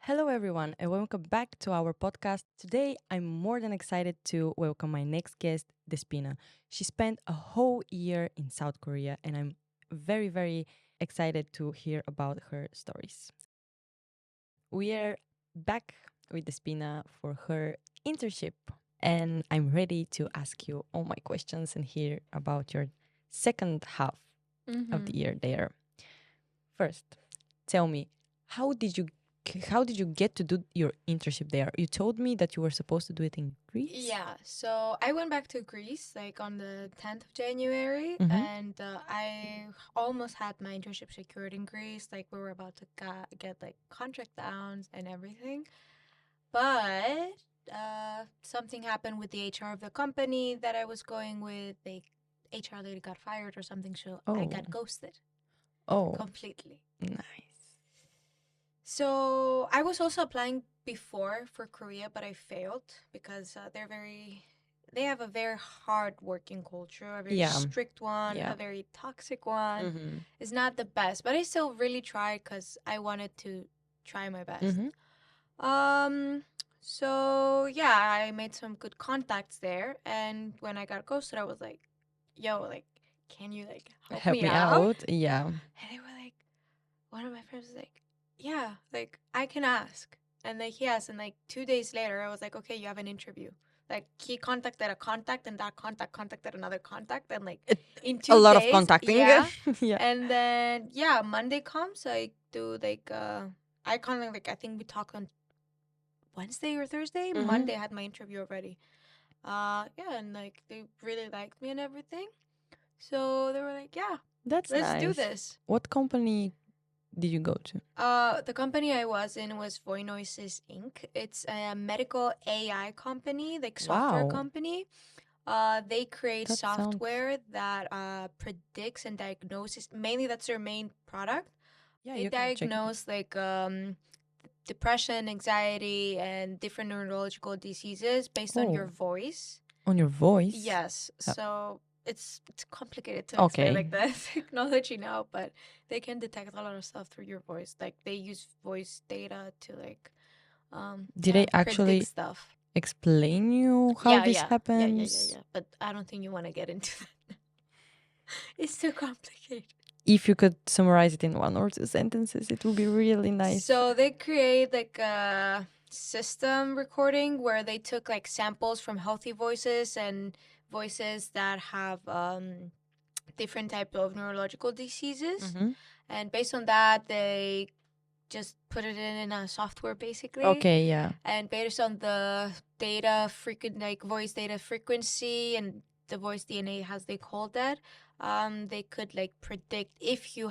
Hello, everyone, and welcome back to our podcast. Today, I'm more than excited to welcome my next guest, Despina. She spent a whole year in South Korea, and I'm very excited to hear about her stories. We are back with Despina for her internship, and I'm ready to ask you all my questions and hear about your second half of the year there. First, tell me, how did you how did you get to do your internship there? You told me that you were supposed to do it in Greece. Yeah, so I went back to Greece like on the 10th of January, Mm-hmm. and I almost had my internship secured in Greece. Like, we were about to get like contract downs and everything. But something happened with the HR of the company that I was going with. The HR lady got fired or something, so I Oh, got ghosted oh, completely. nice. So I was also applying before for Korea, but I failed because they have a very hard working culture, a very Yeah, strict one, yeah. a very toxic one. Mm-hmm. It's not the best, but I still really tried because I wanted to try my best. Mm-hmm. Um, so yeah, I made some good contacts there, and when I got ghosted, I was like, "Yo, like, can you like help Help me me out?" out. Yeah. And they were like, one of my friends was like, "Yeah, like I can ask." And like yes, and like 2 days later, I was like, "Okay, you have an interview." Like he contacted a contact, and that contact contacted another contact, and like It, in a two lot of days, contacting. yeah. Yeah. And then yeah, Monday comes, I do like I kind of like I think we talked on Wednesday or Thursday. Mm-hmm. Monday I had my interview already. Yeah, and like they really liked me and everything. So they were like, "Yeah, That's let's do nice. this." What company did you go to? The company I was in was Voinoises Inc. It's a medical AI company, like software Wow, company. They create that sounds. software that predicts and diagnoses. Mainly, that's their main product. Yeah, They you can check it diagnose like depression, anxiety, and different neurological diseases based on your Oh, voice. on your voice. Yes, Uh, so it's complicated to explain okay. like the technology now, but they can detect a lot of stuff through your voice. Like they use voice data to like Did they predict actually stuff. explain you how Yeah, this yeah, yeah, yeah, yeah, happens? yeah. But I don't think you want to get into that. It's too complicated. If you could summarize it in one or two sentences, it would be really nice. So they create like a system recording where they took like samples from healthy voices and voices that have different type of neurological diseases, Mm-hmm. and based on that they just put it in a software basically, Okay, yeah. and based on the data frequent like voice data frequency and the voice DNA, as they call that, they could like predict if you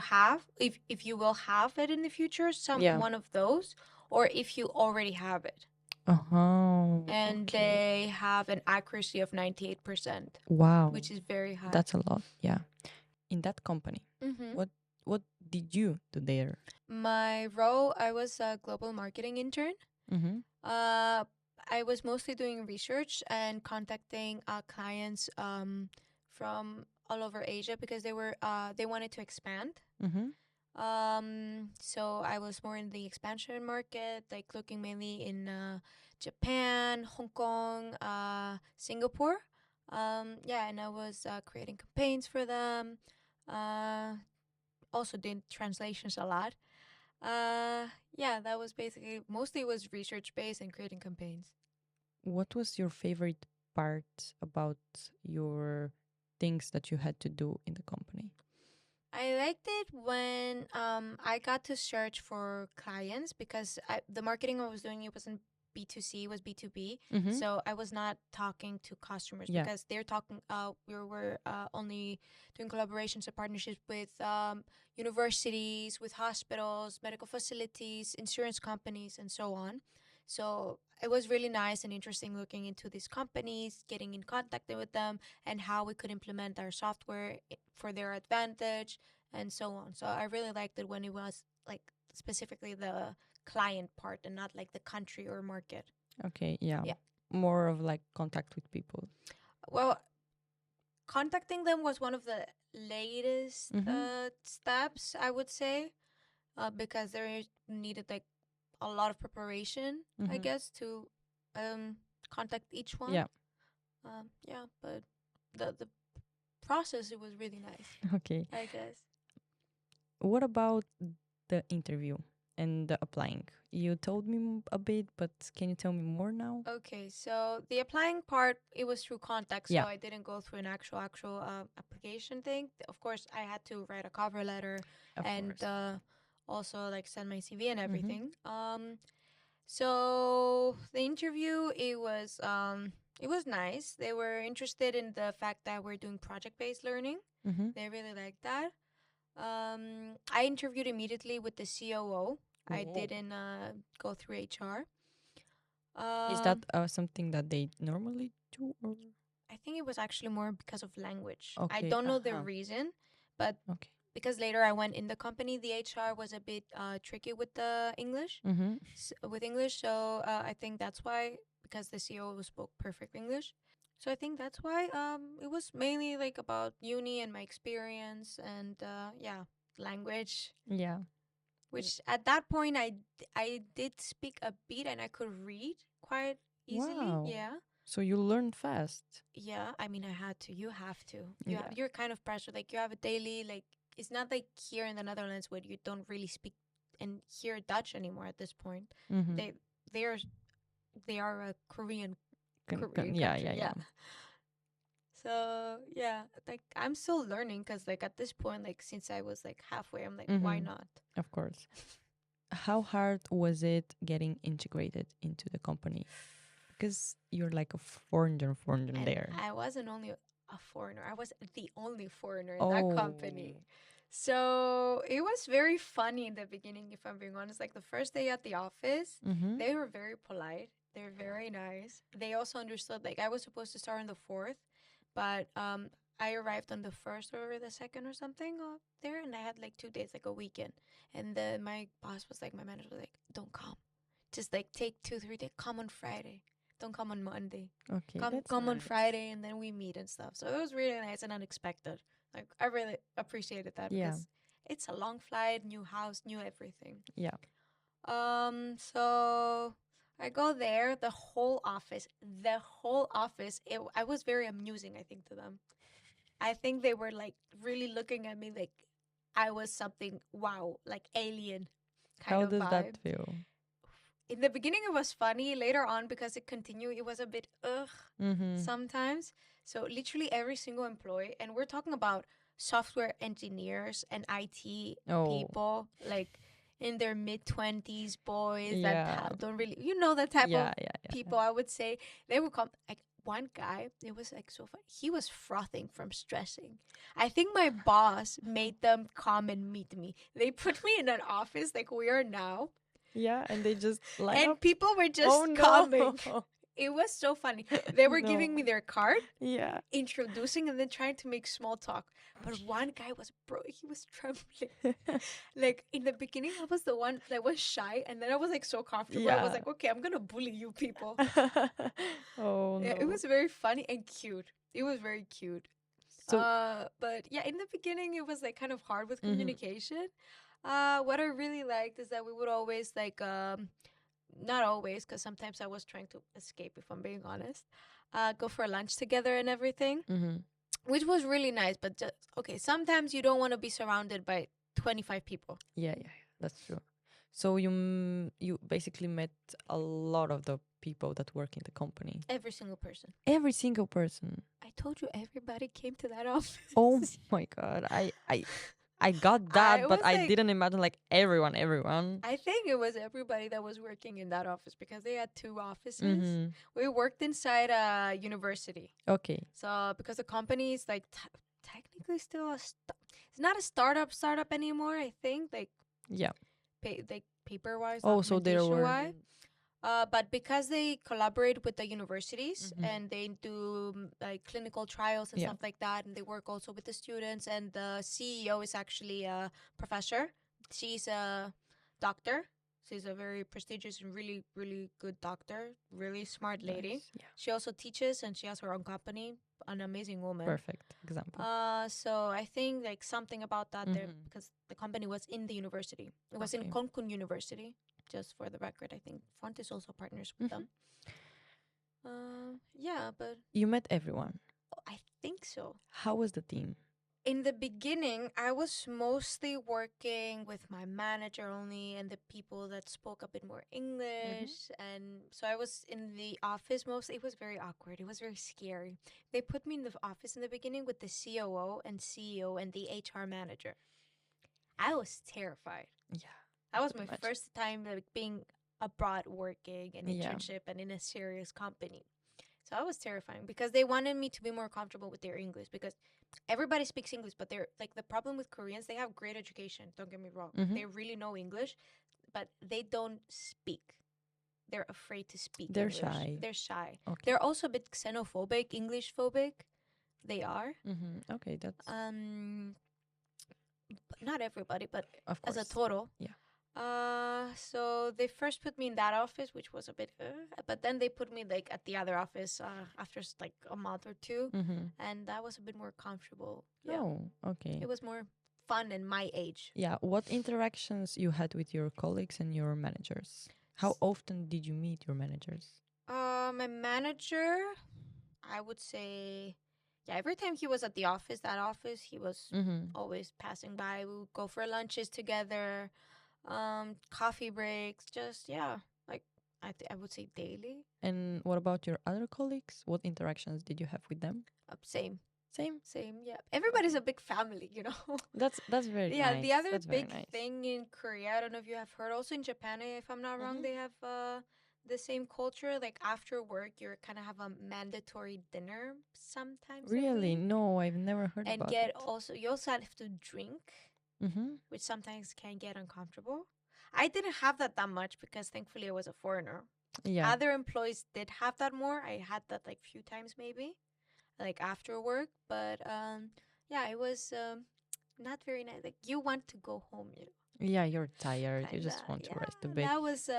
will have it in the future, some Yeah. one of those, or if you already have it. Uh-huh. And Okay. they have an accuracy of 98%, Wow. which is very high. That's a lot. Yeah. In that company, Mm-hmm. what what did you do there? My role, I was a global marketing intern. Mm-hmm. Uh, I was mostly doing research and contacting clients from all over Asia because they wanted to expand. Mm-hmm. So I was more in the expansion market, like looking mainly in Japan, Hong Kong, Singapore. Yeah, and I was creating campaigns for them. Uh, Also did translations a lot. Yeah, that was basically mostly was research based and creating campaigns. What was your favorite part about your things that you had to do in the company? I liked it when I got to search for clients because the marketing I was doing, it wasn't B2C, it was B2B. Mm-hmm. So I was not talking to customers Yeah. because they're talking. We were only doing collaborations and partnerships with universities, with hospitals, medical facilities, insurance companies, and so on. So it was really nice and interesting looking into these companies, getting in contact with them, and how we could implement our software for their advantage and so on. So I really liked it when it was like specifically the client part and not like the country or market. Okay, yeah. Yeah. More of like contact with people. Well, contacting them was one of the latest Mm-hmm. steps, I would say, because they needed like a lot of preparation, I Mhm. guess, to contact each one. Yeah. Yeah, but the process, it was really nice, Okay. I guess. What about the interview and the applying? You told me a bit, but can you tell me more now? Okay, so the applying part, it was through contact, so Yeah, I didn't go through an actual application thing. Of course, I had to write a cover letter of and course. also like send my CV and Mm-hmm. everything. So the interview, it was nice. They were interested in the fact that we're doing project-based learning. Mm-hmm. They really liked that. I interviewed immediately with the COO. I Oh. didn't go through HR. Is that Um, something that they normally do? Or? I think it was actually more because of language. I Okay. don't know the Uh-huh. reason, but Okay. because later I went in the company, the HR was a bit tricky with the English, Mm-hmm. with English. So I think that's why, because the CEO spoke perfect English. So I think that's why it was mainly like about uni and my experience and yeah, language, Yeah. which at that point I did speak a bit and I could read quite easily. Wow. Yeah. So you learn fast. Yeah, I mean, I had to. You have to. Yeah. You're kind of pressured. Like you have a daily. Like it's not like here in the Netherlands where you don't really speak and hear Dutch anymore at this point. Mm-hmm. They they are they are a Korean Yeah, country. yeah, yeah. Yeah. So yeah, like I'm still learning because like at this point, like since I was like halfway, I'm like, why Mm-hmm. not? Of course. How hard was it getting integrated into the company? Because you're like a foreigner And there. I wasn't only a foreigner, I was the only foreigner in that Oh. company. So it was very funny in the beginning, if I'm being honest. Like the first day at the office, Mm-hmm. they were very polite. They're very nice. They also understood, like, I was supposed to start on the 4th, but I arrived on the 1st or the 2nd or something there, and I had like 2 days, like a weekend. And then my boss was like, my manager was like, don't come. Just like take 2, 3 days. Come on Friday. Don't come on Monday. Okay, Come that's come on nice. Friday, and then we meet and stuff. So it was really nice and unexpected. Like I really appreciated that Yeah. because it's a long flight, new house, new everything. Yeah. So I go there, the whole office. I was very amusing, I think, to them. I think they were like really looking at me like I was something, wow, like alien kind How of does that vibe. feel? In the beginning it was funny. Later on, because it continued, it was a bit Mm-hmm. sometimes. So literally every single employee, and we're talking about software engineers and IT Oh. people, like in their mid 20s, boys that Yeah. don't really, that type Yeah, of yeah, yeah. people. I would say they would come like. One guy, it was like so funny. He was frothing from stressing. I think my boss made them come and meet me. They put me in an office like we are now, Yeah, and they just line and up. people were just Oh coming. no. It was so funny. They were giving me No. their card, Yeah. introducing, and then trying to make small talk. But one guy was he was trembling. Like in the beginning, I was the one that was shy, and then I was like so comfortable. I was Yeah. like, okay, I'm gonna bully you people. Oh Yeah, it no. was very funny and cute. It was very cute. So, But yeah, in the beginning, it was like kind of hard with mhm. communication. What I really liked is that we would always like not always, because sometimes I was trying to escape, if I'm being honest. Go for lunch together and everything, Mhm. which was really nice. But just, okay, sometimes you don't want to be surrounded by 25 people. Yeah, yeah, yeah, that's true. So you basically met a lot of the people that work in the company. Every single person. Every single person. I told you everybody came to that office. Oh my god. I got I that, but was I like, didn't imagine like everyone. I think it was everybody that was working in that office because they had 2 offices. Mhm. We worked inside a university. Okay. So because the company is like technically still it's not a startup anymore, I think, like Yeah. like paper wise, Oh, so there documentation were wise. But because they collaborate with the universities Mhm. and they do like clinical trials and Yeah. stuff like that, and they work also with the students, and the CEO is actually a professor. She's a doctor. She's a very prestigious and really, really good doctor, really smart lady. Nice. Yeah. She also teaches and she has her own company. An amazing woman. Perfect example. So I think like something about that there Mhm. because the company was in the university. It was in Okay. Konkun University. just for the record. I think Font is also partners with them. Yeah, but You met everyone. I think so. How was the team? In the beginning, I was mostly working with my manager only and the people that spoke a bit more English. And so I was in the office mostly. It was very awkward. It was very scary. They put me in the office in the beginning with the COO and CEO and the HR manager. I was terrified. Yeah. That was my Imagine. first time like being abroad working an Yeah. internship and in a serious company. So I was terrifying because they wanted me to be more comfortable with their English because everybody speaks English, but they're like the problem with Koreans, they have great education. Don't get me wrong. They really know English, but they don't speak. They're afraid to speak. They're English. shy. They're shy. Okay. They're also a bit xenophobic, English phobic. They are. Okay, that's But not everybody, but of course. as a total. Yeah. So they first put me in that office, which was a bit, but then they put me like at the other office after like a month or two, and that was a bit more comfortable. Yeah. Oh, okay. It was more fun in my age. Yeah. What interactions you had with your colleagues and your managers? How often did you meet your managers? My manager, I would say, yeah, every time he was at the office, he was always passing by. We would go for lunches together. Coffee breaks, just like I would say daily. And what about your other colleagues? What interactions did you have with them? Same, Same. yeah. Everybody's a big family, you know. That's very yeah. nice. The other That's big very nice. thing in Korea, I don't know if you have heard. Also in Japan, if I'm not wrong, they have the same culture. Like after work, you kind of have a mandatory dinner sometimes. Really? No, I've never heard and about get it. also you also have to drink, which sometimes can get uncomfortable. I didn't have that much because thankfully I was a foreigner. Yeah. Other employees did have that more. I had that like few times maybe, like after work. But yeah, it was not very nice. Like you want to go home, you know. Yeah, you're tired. You just Kinda, want to yeah, rest a bit. that was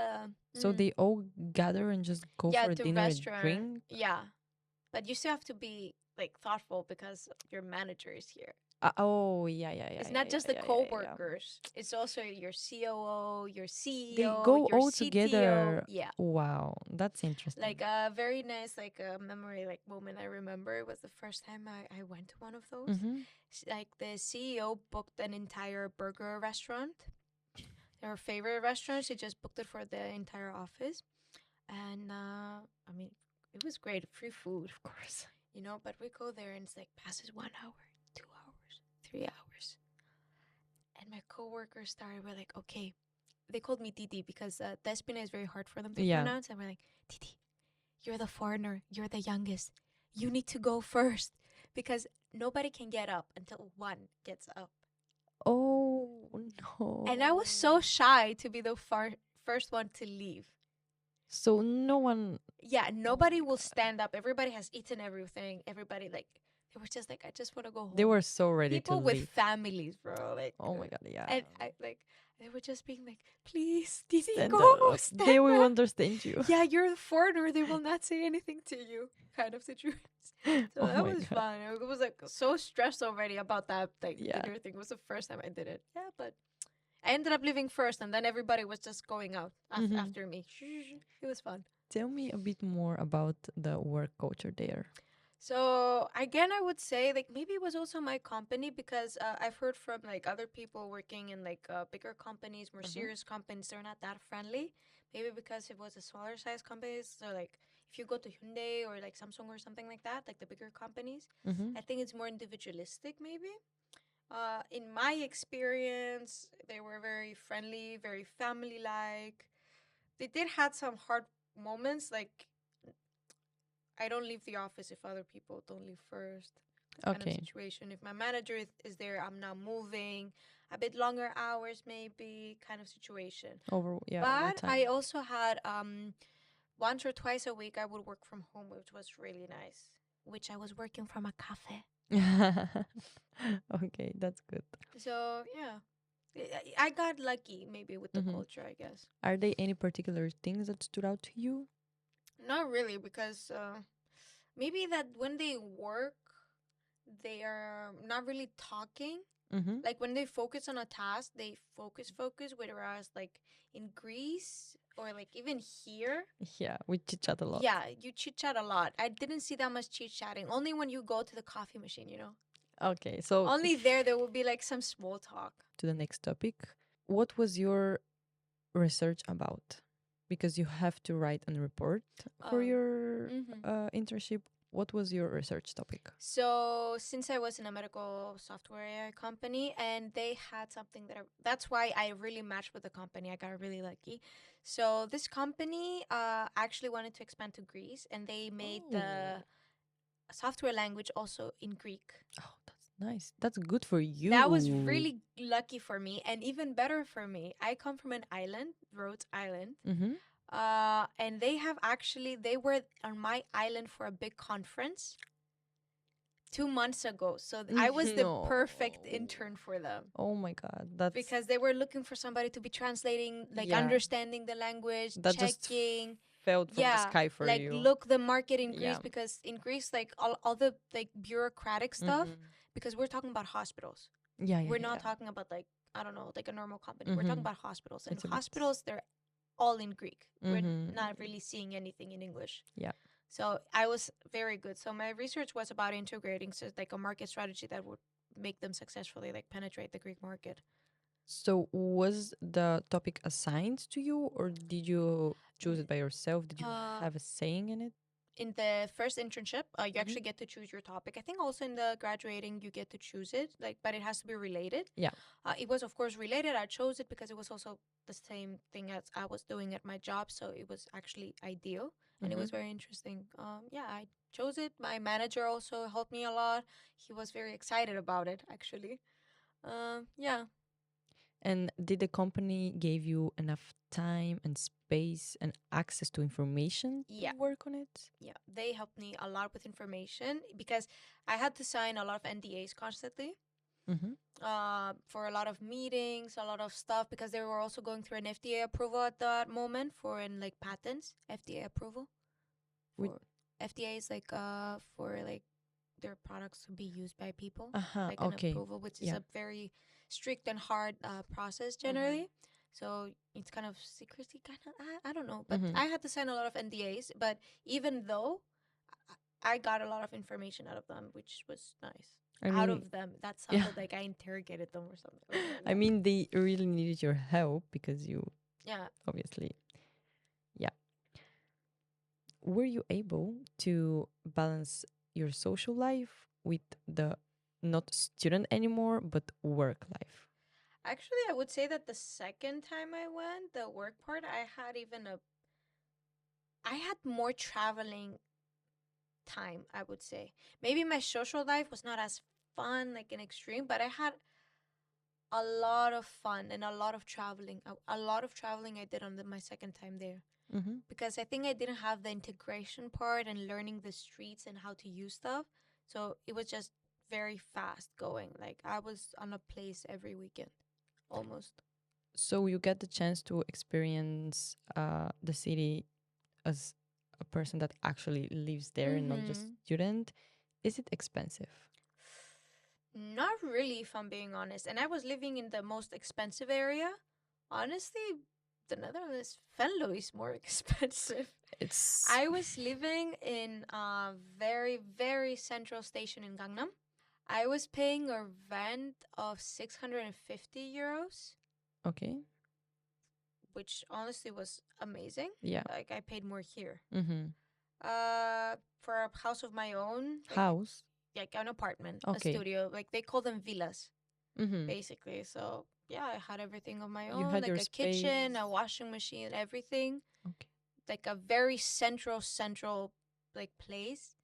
So they all gather and just go for a to dinner and restaurant. drink? Yeah, but you still have to be like thoughtful because your manager is here. Oh, yeah. It's not just the co-workers. It's also your COO, your CEO, They go your all CTO. together. Yeah. Wow, that's interesting. Like a very nice memory moment I remember. It was the first time I went to one of those. Like the CEO booked an entire burger restaurant. Her favorite restaurant. She just booked it for the entire office. And I mean, it was great. Free food, of course. You know, but we go there and it's like passes 1 hour, 2 hours, 3 hours. And my coworkers started, we're like, okay. They called me Titi because Despina is very hard for them to pronounce. And we're like, Titi, you're the foreigner. You're the youngest. You need to go first. Because nobody can get up until one gets up. Oh, no. And I was so shy to be the first one to leave. So no one... Yeah, nobody will stand up. Everybody has eaten everything. Everybody, like, they were just like, I just want to go home. They were so ready People to with leave. families, bro. Like, oh my God, yeah. And I, like, they were just being like, please, Titi, Stand go. up. Stand They will up. understand you. Yeah, you're the foreigner. They will not say anything to you kind of situation. So Oh that my was God. fun. It was like so stressed already about that Yeah. dinner thing. It was the first time I did it. Yeah, but I ended up leaving first and then everybody was just going out after me. It was fun. Tell me a bit more about the work culture there. So again, I would say like maybe it was also my company because I've heard from like other people working in like bigger companies, more serious companies, they're not that friendly. Maybe because it was a smaller size companies. So like if you go to Hyundai or like Samsung or something like that, like the bigger companies, I think it's more individualistic maybe. In my experience, they were very friendly, very family-like. They did had some hard moments like I don't leave the office if other people don't leave first. Kind of situation. If my manager is there, I'm not moving. A bit longer hours, maybe. Kind of situation. But I also had once or twice a week I would work from home, which was really nice. Which I was working from a cafe. Okay, that's good. So yeah, I got lucky maybe with the culture, I guess. Are there any particular things that stood out to you? Not really, because maybe that when they work, they are not really talking. Mm-hmm. Like when they focus on a task, they focus. Whereas like in Greece or like even here, Yeah, we chit chat a lot. yeah, you chit chat a lot. I didn't see that much chit chatting. Only when you go to the coffee machine, you know. Okay, so Only there will be like some small talk. to the next topic. What was your research about? Because you have to write a report for your Mhm. internship. What was your research topic? So since I was in a medical software company and they had something that's why I really matched with the company. I got really lucky. So this company actually wanted to expand to Greece and they made the software language also in Greek. Oh, that's nice. That's good for you. That was really lucky for me and even better for me. I come from an island, Rhodes Island. Mm-hmm. And they were on my island for a big conference 2 months ago. So I was the perfect intern for them. Oh my god, that's Because they were looking for somebody to be translating, like Yeah. understanding the language, that just checking. fell from the sky for like you. look the market in Greece Yeah. because in Greece like all the like bureaucratic stuff Mhm. because we're talking about hospitals. Yeah, We're not talking about like I don't know like a normal company. We're talking Mhm. about hospitals and It's a bit- hospitals they're all in Greek. We're Mhm. not really seeing anything in English. Yeah. So I was very good. So my research was about integrating so like a market strategy that would make them successfully like penetrate the Greek market. So was the topic assigned to you, or did you choose it by yourself? Did you have a saying in it? In the first internship, you Mhm. actually get to choose your topic. I think also in the graduating you get to choose it, like, but it has to be related. Yeah. It was of course related. I chose it because it was also the same thing as I was doing at my job, so it was actually ideal and it was very interesting. Yeah, I chose it. My manager also helped me a lot. He was very excited about it actually. Yeah. And did the company give you enough time and space and access to information Yeah. to work on it? Yeah, they helped me a lot with information because I had to sign a lot of NDAs constantly Mm-hmm. for a lot of meetings, a lot of stuff because they were also going through an FDA approval at that moment for in like patents, FDA approval. With For FDA is like for like their products to be used by people, like an okay. approval, which is Yeah. a very strict and hard process generally. So it's kind of secrecy, kind of. I don't know, but I had to sign a lot of NDAs. But even though I got a lot of information out of them, which was nice. I Out mean, of them, that yeah. sounded like I interrogated them or something. I mean, they really needed your help because you Yeah. obviously, yeah. Were you able to balance your social life with the not student anymore, but work life? Actually, I would say that the second time I went, the work part, I had more traveling time, I would say. Maybe my social life was not as fun, like an extreme, but I had a lot of fun and a lot of traveling. A lot of traveling I did on my second time there. Mm-hmm. Because I think I didn't have the integration part and learning the streets and how to use stuff. So it was just very fast going. Like I was on a place every weekend, almost. So you get the chance to experience the city as a person that actually lives there and not just student. Is it expensive? Not really, if I'm being honest. And I was living in the most expensive area. Honestly, the Netherlands, Venlo is more expensive. It's I was living in a very, very central station in Gangnam. I was paying a rent of 650 euros, okay. which honestly was amazing. Yeah. Like I paid more here. Mm-hmm. For a house of my own, House. like an apartment, Okay. a studio, like they call them villas, Mm-hmm. basically. So yeah, I had everything of my You own, had like your a kitchen, space. a washing machine, everything. Okay. Like a very central, like place.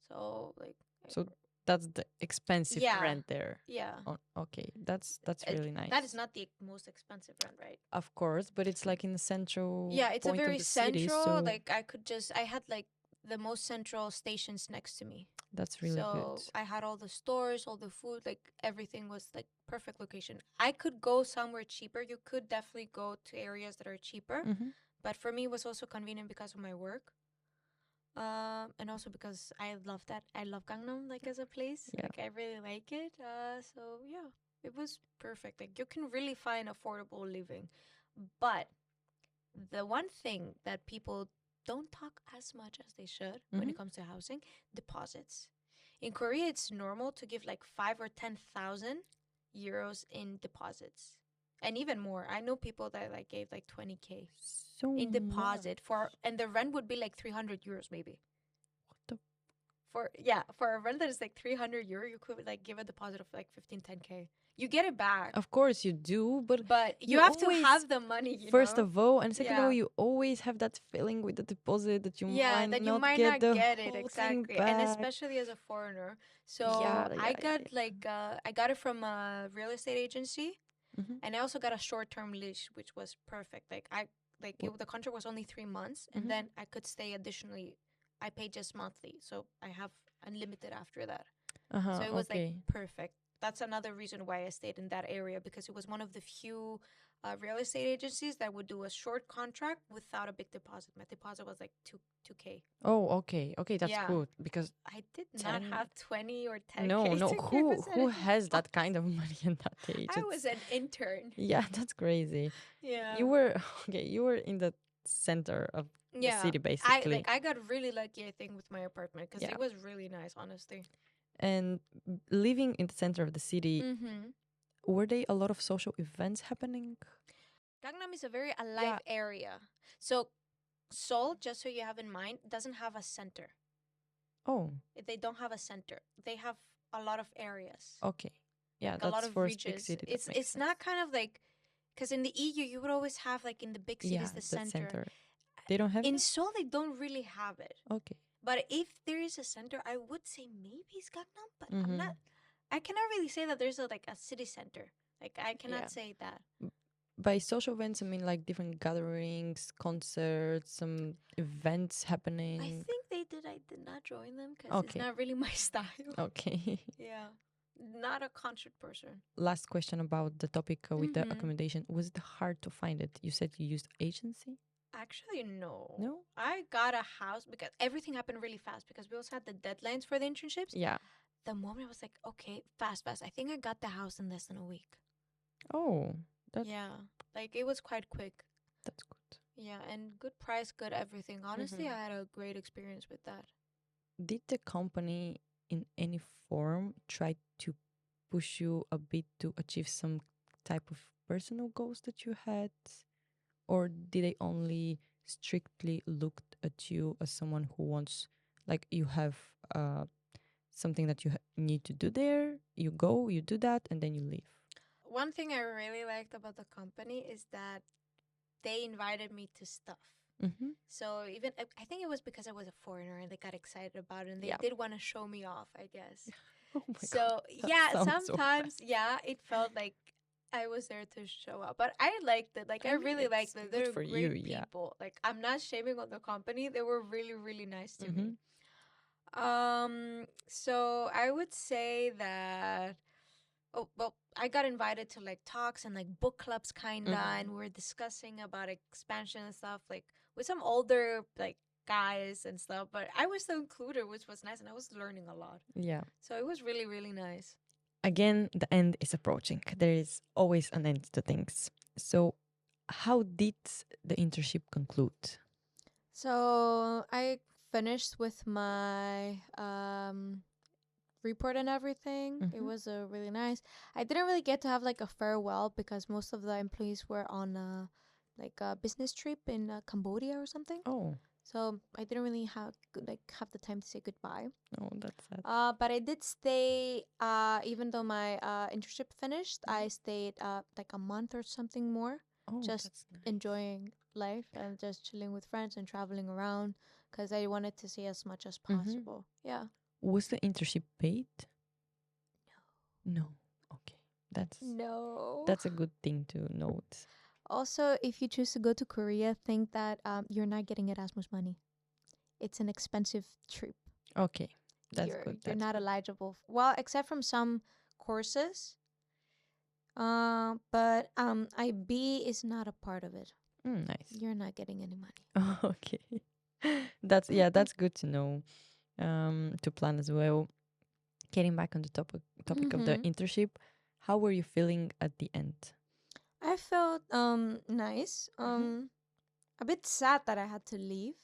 So like, So that's the expensive yeah, rent there. yeah. Oh, okay, that's really nice. That is not the most expensive rent, right? Of course, but it's like in the central Yeah, it's a point of very the city, central. so Like I had like the most central stations next to me. that's really good. So I had all the stores, all the food, like everything was like perfect location. I could go somewhere cheaper. You could definitely go to areas that are cheaper, Mm-hmm. but for me, it was also convenient because of my work. And also because I love that. I love Gangnam like as a place. Yeah. Like I really like it. So yeah, It was perfect. Like you can really find affordable living. But the one thing that people don't talk as much as they should when Mhm. it comes to housing, deposits. In Korea, it's normal to give like 5 or 10,000 euros in deposits, and even more. I know people that like gave like 20K So in much. deposit for, and the rent would be like 300 euros maybe. What the? For a rent that is like 300 euro, you could like give a deposit of like 15, 10K. You get it back, Of course you do, but but you you have to always, have the money. first of all, and second of all, Yeah. you always have that feeling with the deposit that you Yeah, might that you not might get not the get it whole thing exactly, and back. especially as a foreigner. Yeah, So yeah, I yeah, got yeah. I got it from a real estate agency, Mhm. and I also got a short-term lease, which was perfect. What? The contract was only 3 months, and Mhm. then I could stay additionally. I paid just monthly, so I have unlimited after that. So Uh-huh. it was like Okay. perfect. That's another reason why I stayed in that area, because it was one of the few real estate agencies that would do a short contract without a big deposit. My deposit was like two k. Oh, okay. Okay, that's Yeah, good because I did not 10. have 20 or 10 No, k no. to give Who as a who has that deposit. kind of money at that age? I was an intern. Yeah, that's crazy. Yeah. You were okay, you were in the center of the Yeah. city basically. I got really lucky, I think, with my apartment, because Yeah. it was really nice, honestly. And living in the center of the city, Mm-hmm. were there a lot of social events happening? Gangnam is a very Yeah. alive area. So Seoul, just so you have in mind, doesn't have a center. Oh, They don't have a center. They have a lot of areas, okay. Yeah, like a lot that's of for a big regions. city. That makes It's sense. not kind of like, because in the EU you would always have like in the big Yeah, cities the the center. center. They don't have In that? Seoul they don't really have it. Okay. But if there is a center, I would say maybe it's Gangnam, but I'm Mm-hmm. not. I cannot really say that there's a city center. Like I Yeah. cannot say that. By social events, I mean like different gatherings, concerts, some events I happening. think they did. I did not join them because it's Okay. not really my style. Okay. Yeah, not a concert person. Last question about the topic with the Mm-hmm. accommodation. Was it hard to find it? You said you used agency? Actually, no. No? I got a house because everything happened really fast, because we also had the deadlines for the internships. Yeah. The moment I was like, okay, fast, fast. I think I got the house in less than a week. Oh, that Yeah, like it was quite quick. that's good. Yeah, and good price, good everything. Honestly, Mhm. I had a great experience with that. Did the company in any form try to push you a bit to achieve some type of personal goals that you had? Or did they only strictly looked at you as someone who wants, like you have something that you need to do there, you go, you do that, and then you leave? One thing I really liked about the company is that they invited me to stuff. Mm-hmm. So even I think it was because I was a foreigner and they got excited about it, and they Yeah. did want to show me off, I guess. Oh my So god. That yeah, sounds so bad. sometimes yeah, it felt like I was there to show up, but I liked it. Like I I mean, really liked it's it. good They're for you, great yeah. people. Like I'm not shaming on the company. They were really really nice to Mm-hmm. me. So I would say that. Oh well, I got invited to like talks and like book clubs kinda, Mm-hmm. and we were discussing about expansion and stuff, like with some older like guys and stuff. But I was still included, which was nice, and I was learning a lot. Yeah. So it was really really nice. Again, the end is approaching. There is always an end to things. So, how did the internship conclude? So I finished with my report and everything. It Mm-hmm. was really nice. I didn't really get to have like a farewell because most of the employees were on a business trip in Cambodia or something. Oh, So I didn't really have the time to say goodbye. oh, that's sad. But I did stay. Even though my internship finished, I stayed like a month or something more, Oh, just that's nice. enjoying life and just chilling with friends and traveling around, because I wanted to see as much as Mm-hmm. possible. Yeah. Was the internship paid? No. Okay. No. That's a good thing to note. Also, if you choose to go to Korea, think that you're not getting Erasmus money. It's an expensive trip. Okay. That's You're good. you're That's not good. eligible. Well, except from some courses. But IB is not a part of it. Nice. You're not getting any money. Okay. That's good to know. To plan as well. Getting back on the topic of the Mm-hmm. internship, How were you feeling at the end? I felt nice. A bit sad that I had to leave.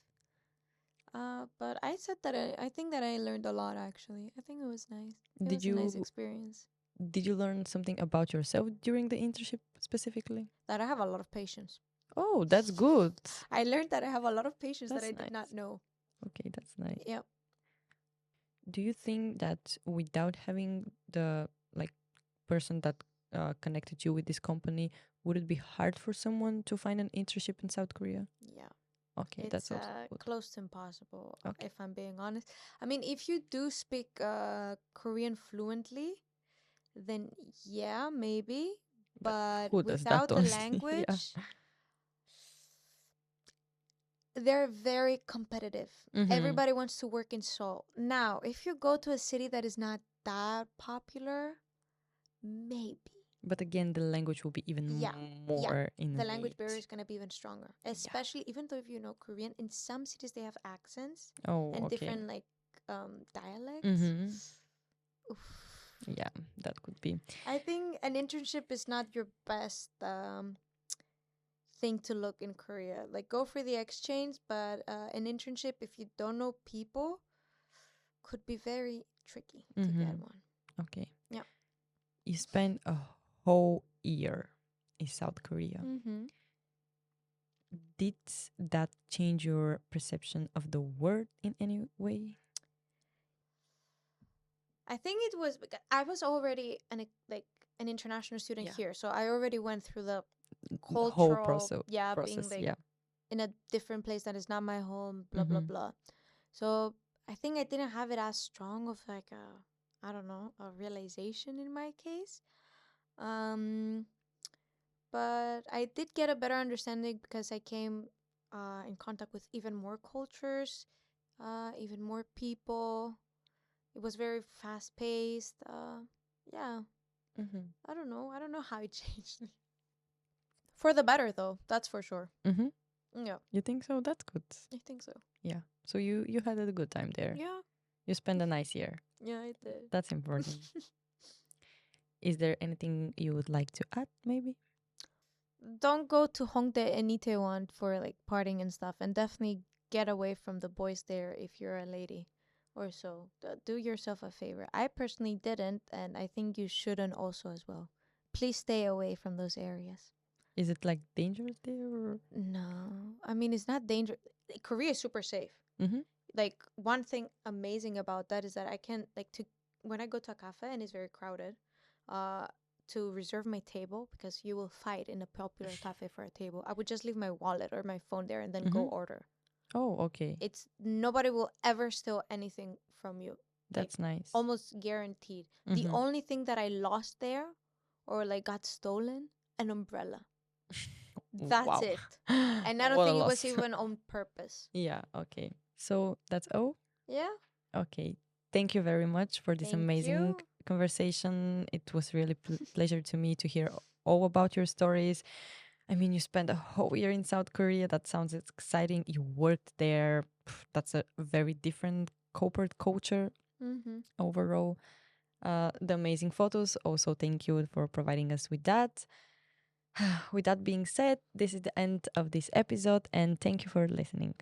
But I said that I think that I learned a lot actually. I think it was nice. It Did was a nice you experience. did you learn something about yourself during the internship specifically? That I have a lot of patience. Oh, that's good. I learned that I have a lot of patience that That's I did not nice. know. Okay, that's nice. Yep. Do you think that without having the like person that connected you with this company, would it be hard for someone to find an internship in South Korea? Yeah. Okay, It's that's also good. close to impossible, Okay. if I'm being honest. I mean, if you do speak Korean fluently, then yeah, maybe. But But who does that without the honestly? Yeah. language, they're very competitive. Mm-hmm. Everybody wants to work in Seoul. Now, if you go to a city that is not that popular, maybe. But again, the language will be even Yeah, yeah. more in The language barrier weight. is gonna be even stronger. Yeah. Especially even though if you know Korean, in some cities they have accents Oh, and okay. different like dialects. Mm-hmm. Oof. Yeah, that could be. I think an internship is not your best thing to look in Korea. Like go for the exchange, but an internship if you don't know people could be very tricky to Mm-hmm. get one. Okay. Yeah. You spent a whole year in South Korea. Mm-hmm. Did that change your perception of the world in any way? I think it was because I was already like an international student Yeah. here, so I already went through the The whole cultural, yeah, being process, like yeah. in a different place that is not my home, blah blah Mm-hmm. blah. So I think I didn't have it as strong of like a, I don't know, a realization in my case. Um, but I did get a better understanding because I came in contact with even more cultures, even more people. It was very fast paced. Yeah, Mm-hmm. I don't know. I don't know how it changed me. For the better, though. That's for sure. Mm-hmm. Yeah, You think so? That's good. I think so. Yeah. So you had a good time there. Yeah, You spent a nice year. yeah, I did. That's important. Is there anything you would like to add, maybe? Don't go to Hongdae and Itaewon for like partying and stuff, and definitely get away from the boys there if you're a lady or so. Do yourself a favor. I personally didn't, and I think you shouldn't also as well. Please stay away from those areas. Is it like dangerous there? Or? No, I mean it's not dangerous. Korea is super safe. Mm-hmm. Like one thing amazing about that is that I can like to when I go to a cafe and it's very crowded, uh, to reserve my table because you will fight in a popular cafe for a table. I would just leave my wallet or my phone there and then go Mm-hmm. order. Oh, okay. It's nobody will ever steal anything from you. Like That's nice. almost guaranteed. The Mm-hmm. only thing that I lost there or like got stolen, an umbrella. That's Wow. it. And I don't What a think it was loss. even on purpose. Yeah, okay. So that's all? Yeah. Okay. Thank you very much for this Thank amazing you. conversation. It was really pleasure to me to hear all about your stories. I mean, you spent a whole year in South Korea. That sounds exciting. You worked there. That's a very different corporate culture Mm-hmm. overall. The amazing photos. Also, thank you for providing us with that. With that being said, this is the end of this episode, and thank you for listening.